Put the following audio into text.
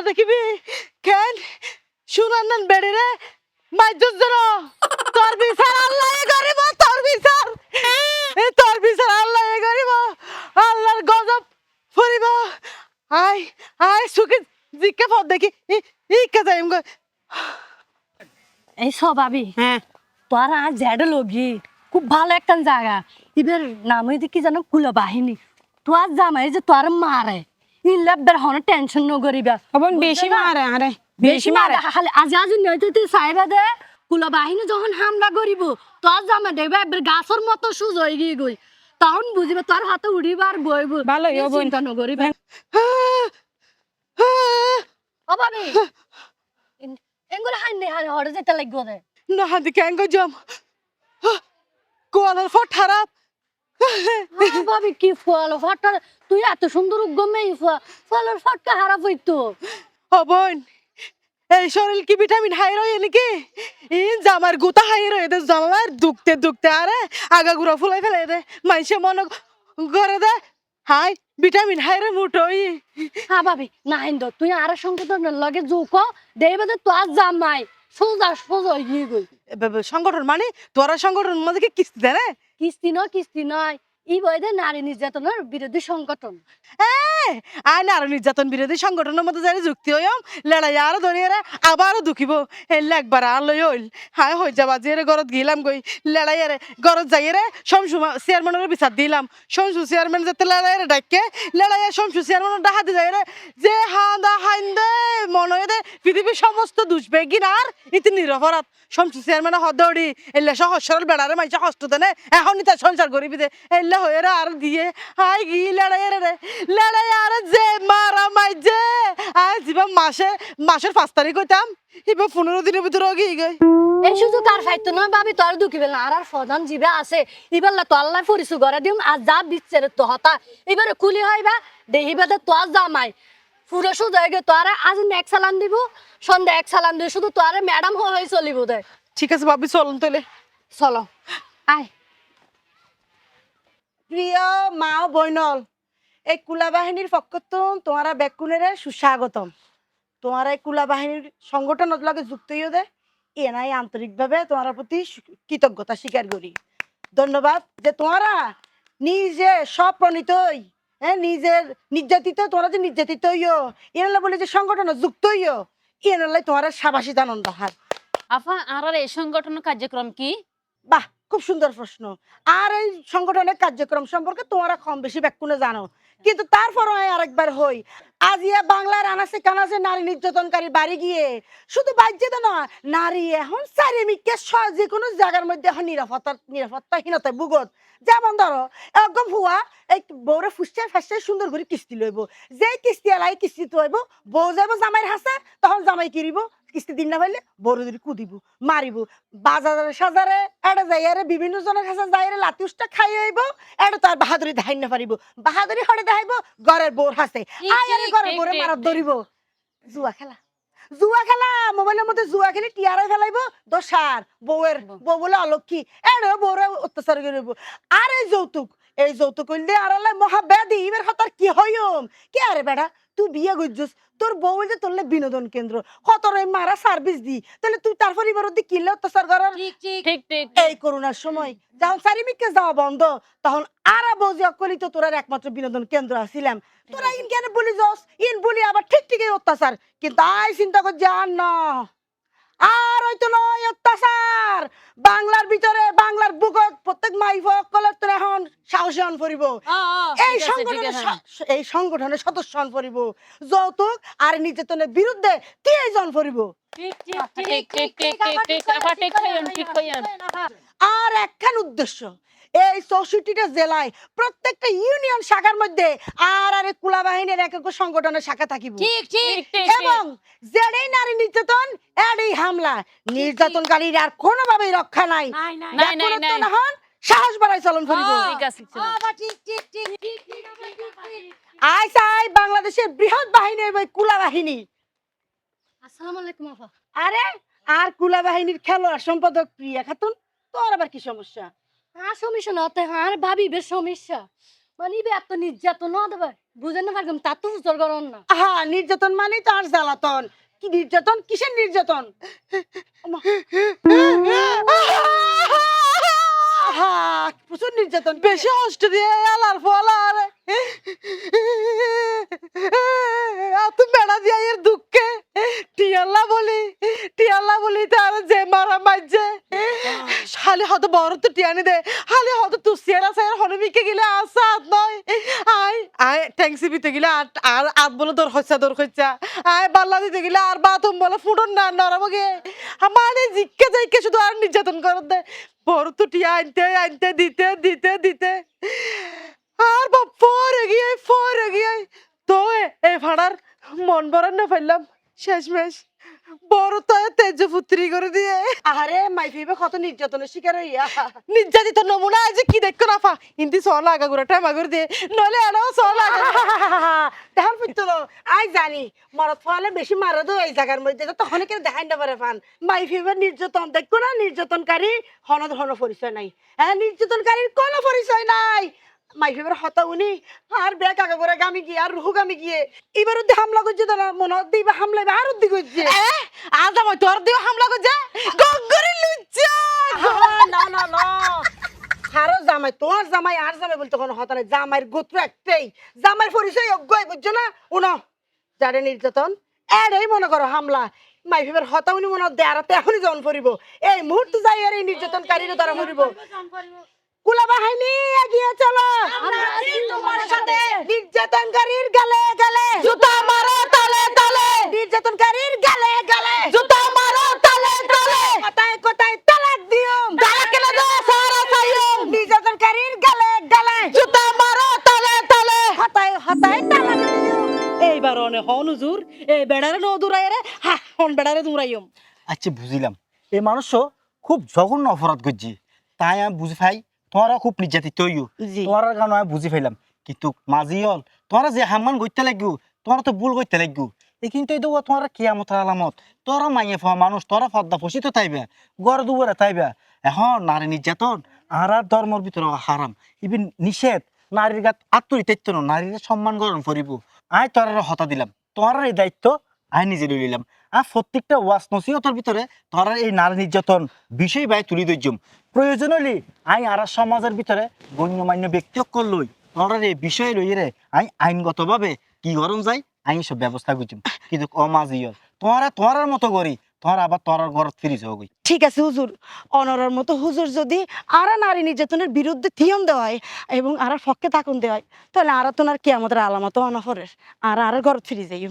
দেখিবি কেন শুনান বেড়ে রে মাইজুর জন তোর বিচার আল্লাহ করিব তোর বিচার তোর বিচার আল্লাহ করিব আল্লাহর গজব ফুরিব আই আই সুখে জিকে পথ দেখি কে যাইম গো এই স্বভাবই হ্যাঁ তোর আজ জ্যাডে লগি খুব ভালো একটা জায়গা এবার নাম হইতে কি জানো কুলা বাহিনী তোর জামাই যে তোর মারে ইল্লাবের হন টেনশন ন করিবা অবন বেশি মারে আরে বেশি মারে খালি আজ আজ নইতে তুই সাইবা দে কুলা বাহিনী যখন হামলা করিব তোর জামাই দেখবে এবার গাছর মতো সুজ হয়ে গিয়ে গই তখন বুঝিবে তোর হাতে উড়িবার বইব ভালো হইব চিন্তা ন করিবা ও ভাবি এঙ্গুলা হাইনে হড়ে যেতে লাগবে রে না হাদি কেন গো জম কোয়ালার ফট খারাপ ভাবি কি ফল ফটটা তুই এত সুন্দর গমে ফলের ফটকা হারাপ হইতো ও বোন এই শরীর কি ভিটামিন হাই রয়ে নাকি ইন জামার গুতা হাই রয়ে দে জামার দুখতে দুখতে আরে আগা গুড়া ফুলাই ফেলে দে মাইসে মন করে দে হাই ভিটামিন হাই রে মুঠোই হ্যাঁ ভাবি না হিন্দ তুই আর সঙ্গে তোর লগে জুক দেবে তো তোর জামাই সোজা সোজা গিয়ে গই সংগঠন মানে তোরা সংগঠন মধ্যে কি কিস্তি দেয় না কিস্তি নয় ই বইদে নারী নির্যাতনের বিরোধী সংগঠন আই নারী নির্যাতন বিরোধী সংগঠনের মধ্যে যাই যুক্তি হইম লড়াই আরো ধরিয়ে আবারও দুখিব হেললে একবার আর লই হইল হাই হয়ে যাবা যে ঘরত গেলাম গই লড়াই রে ঘরত যাই রে শমসু চেয়ারম্যানের বিচার দিলাম শমসু চেয়ারম্যান যাতে লড়াই রে ডাকে লড়াই শমসু চেয়ারম্যানের ডাহাতে যাই রে যে হান্দা হাইন্দে মনে দে পৃথিবীর সমস্ত দুষ্বেগিন আর ইতি নিরপরাধ শমসু চেয়ারম্যানের হদৌড়ি এলে সহজ সরল বেড়ারে মাইছে হস্ত দেনে এখনই তার সংসার করিবি দে এলে হয়ে রে আর দিয়ে হাই গি লড়াই রে লড়াই আর যে মারা মাইজে আয় জীবন মাসের 5 তারিখ হইতাম এবার 15 দিনের ভিতরে গিয়ে গই এই সুযোগ আর ফাইতো না ভাবি তোর দুঃখিবে না আর প্রধান জিবে আছে এবার তো আল্লাহ পরিচয় করে দিম আর যা দিচ্ছে তো হতা এবারে কুলি হইবা দেহিবে তো তোর জামাই পুরো সুযোগ হয়ে গে তোর আজ এক সালান দিব সন্ধ্যা এক সালান দিব শুধু তোর ম্যাডাম হয়ে চলিব দে ঠিক আছে ভাবি চলুন তাহলে চলো আয় প্রিয় মা ও বইনল এই কুলা বাহিনীর পক্ষ তোমারা বেকুনেরে সুস্বাগতম তোমার এই কুলা বাহিনীর সংগঠন লগে যুক্ত হইও দে এনাই আন্তরিকভাবে তোমার প্রতি কৃতজ্ঞতা স্বীকার করি ধন্যবাদ যে তোমরা নিজে স্বপ্রণীতই হ্যাঁ নিজের নির্যাতিত তোমরা যে নির্যাতিত হইও এনালা বলে যে সংগঠন যুক্ত হইও এনালাই তোমার সাবাসিত আনন্দ হার আফা আর এই সংগঠন কার্যক্রম কি বাহ খুব সুন্দর প্রশ্ন আর এই সংগঠনের কার্যক্রম সম্পর্কে তোমরা কম বেশি ব্যাকুনে জানো কিন্তু তারপরও আরেকবার হই আজ ইয়া বাংলার আনাসে কানাসে নারী নির্যাতনকারী বাড়ি গিয়ে শুধু বাজ্যে না নারী এখন চারিমিককে যে কোনো জায়গার মধ্যে এখন নিরাপত্তাহীনতায় ভুগত যেমন ধরো একদম হুয়া এই বউরে ফুসছে ফাসছে সুন্দর করে কিস্তি লইব যে কিস্তি এলাই কিস্তি তো হইব বউ যাইব জামাইয়ের হাসে তখন জামাই কিরিব কিস্তি দিন না পাইলে বড় ধরে কুদিব মারিব বাজারে সাজারে এটা যাইয়ারে বিভিন্ন জনের কাছে যাইয়ারে লাতি উষ্টা খাই হইব এটা তার বাহাদুরি দেখাই না পারিব বাহাদুরি হরে দেখাইব ঘরের বোর হাসে আয়ারে ঘরের বোরে মারাত ধরিব জুয়া খেলা মোবাইলের মধ্যে জুয়া খেলে টিয়ারে ফেলাইব দোষার বউয়ের বউ বলে অলক্ষী এড়ে বউরে অত্যাচার করিব আর এই যৌতুক করলে আর মহাব্যাধি এবার হতার কি হইম কে আরে বেড়া তুই বিয়ে করছিস তোর বউ যে তোরলে বিনোদন কেন্দ্র কতর মারা সার্ভিস দি তাহলে তুই তার পরিবার দি কিনলে অত্যাচার করার এই করোনার সময় যখন চারিমিককে যাওয়া বন্ধ তখন আর বৌজি অকলি তো তোর একমাত্র বিনোদন কেন্দ্র আসিলাম তোরা ইন কেন বলি যাস ইন বলি আবার ঠিক ঠিকই অত্যাচার কিন্তু আই চিন্তা কর জান না আর হয়তো নয় অত্যাচার বাংলার ভিতরে বাংলার বুকত প্রত্যেক মাইফক কলেজ তো এখন সাহসী হন পড়িব এই সংগঠনের সদস্য হন পড়িব যৌতুক আর নির্যাতনের বিরুদ্ধে 30 জন পড়িব আর একখান উদ্দেশ্য এই 64টা জেলায় প্রত্যেকটা ইউনিয়ন শাখার মধ্যে আর কুলা বাহিনীর এক এক সংগঠনের শাখা থাকিব এবং যেই নারী নির্যাতন এডই হামলা নির্যাতনকারীর আর কোনোভাবেই রক্ষা নাই সাহস বাড়াই চলন করিব আই বাংলাদেশের বৃহৎ বাহিনী কুলা বাহিনী আসসালামু আলাইকুম আপা আরে আর কুলা বাহিনীর খেলোয়াড় সম্পাদক প্রিয়া খাতুন তোর আবার কি সমস্যা সমস্যা না আর ভাবি বেশ সমস্যা মানে এত নির্যাতন না দেবে বুঝেন না পারলাম তা তো হুজুর গরম না আহা নির্যাতন মানে তো আর জ্বালাতন কি নির্যাতন কিসের নির্যাতন ওমা। আহা প্রচুর নির্যাতন বেশি কষ্ট দিয়ে আলার ফল আর তুমি বেড়া দিয়া এর দুঃখে টিয়াল্লা বলি তার যে মারা মাইছে শালি হয়তো বড় তো টিয়ানি দে হালি হয়তো তুই সেরা সেরা হনবিকে গেলে আসাদ নয় আই আই ট্যাক্সি বিতে গেলে আর আর বলে দর হইছা আই বাল্লা দিতে গেলে আর বাথরুম বলে ফুটন না নরমগে মানে জিজ্ঞে যাইকে শুধু আর নির্যাতন করে দে বড় তো টিয়া আনতে দিতে আর বাপ ফরে গিয়ে তো এ ভাড়ার মন বরান না ফেললাম শেষমেশ বড় তো তেজপুত্রী করে দিয়ে আরে মাইফিবে কত নির্যাতনের শিকার হইয়া নির্যাতিত নমুনা আছে কি দেখো না ফা ইন্দি সল আগা করে টাইম আগর দিয়ে নলে আনাও সল আগা দেখার পিতলো আই জানি মরত ফলে বেশি মারা দো এই জায়গার মধ্যে তো তখন কেন দেখাই না পারে ফান মাইফিবে নির্যাতন দেখো না নির্যাতনকারী হন পরিচয় নাই হ্যাঁ নির্যাতনকারীর কোনো পরিচয় নাই মাইফিবের হতা উনি আর ব্যাগ আগা করে গামি গিয়ে আর রুহু গামি গিয়ে এবার উদ্দি হামলা করছে তো না মনে হদ্দি বা হামলা আর উদ্দি করছে আজ আমার তোর দিয়ে হামলা করছে গগরে লুচ্চা না হারো জামাই তোমার জামাই আর জামাই বলতে কোনো হতা নাই জামাইয়ের গোত্র একটাই জামাইয়ের পরিচয় অজ্ঞই বুঝছো না উনো যারে নির্যাতন এরাই মনে করো হামলা মাইফিবের হতা উনি মনে হয় দেয়ারাতে এখনই জন পড়িব এই মুহূর্তে যাই আর এই নির্যাতনকারীরা তারা পড়িব কুলা বাহিনী এগিয়ে চলো তোমার সাথে নির্যাতনকারীর গালে গালে জুতা মারো তালে তালে নির্যাতনকারীর গালে গালে জুতা মারো তালে তালে কোথায় তালাক দিও তালাক কেন দাও সারা সাইয়ুম নির্যাতনকারীর গালে গালে জুতা মারো তালে তালে হতায় তালাক দিও এইবার অনে হন হুজুর এই বেড়ারে ন দূরাই রে হা হন বেড়ারে দূরাইম আচ্ছা বুঝিলাম এই মানুষও খুব জঘন্য অপরাধ করছি তাই আমি বুঝি পাই তোমারা খুব নির্যাতিত হইও জি। তোমার কারণে আমি বুঝি পাইলাম কিন্তু মাঝি হল তোমরা যে হামান করতে লাগবো তোমরা তো ভুল করতে লাগবো এই কিন্তু এই দেবো তোমার কিয়ামতের আলামত তোরা মাইয়ে পাওয়া মানুষ তোরা পদ্মা ফসিত তাইবে গড় দুয়ারে তাইবে এখন নারী নির্যাতন আর ধর্মর ভিতরে হারাম ইভেন নিষেধ নারীর গাত আত্মরিত্য নারীর সম্মান গ্রহণ করিব আই তোরা হতা দিলাম তোমার এই দায়িত্ব আই নিজে লইলাম আর প্রত্যেকটা ওয়াজ নসিহতের ভিতরে তোরা এই নারী নির্যাতন বিষয় বাই তুলি দইজম প্রয়োজন হলে আই আর সমাজের ভিতরে গণ্যমান্য ব্যক্তি লই তোরা এই বিষয় লইরে আই আইনগতভাবে কি গরম যায় আইন সব ব্যবস্থা করছিম কিন্তু অমাজিও তোমার মতো করি তোমার আবার তোর ঘরত ফিরি যাও গই ঠিক আছে হুজুর অনরার মতো হুজুর যদি আর নারী নির্যাতনের বিরুদ্ধে থিয়ম দেওয়া হয় এবং আর পক্ষে থাকুন দেওয়া হয় তাহলে আর তো আর কিয়ামতের আলামত অনফরের আর ঘর ফিরে যাই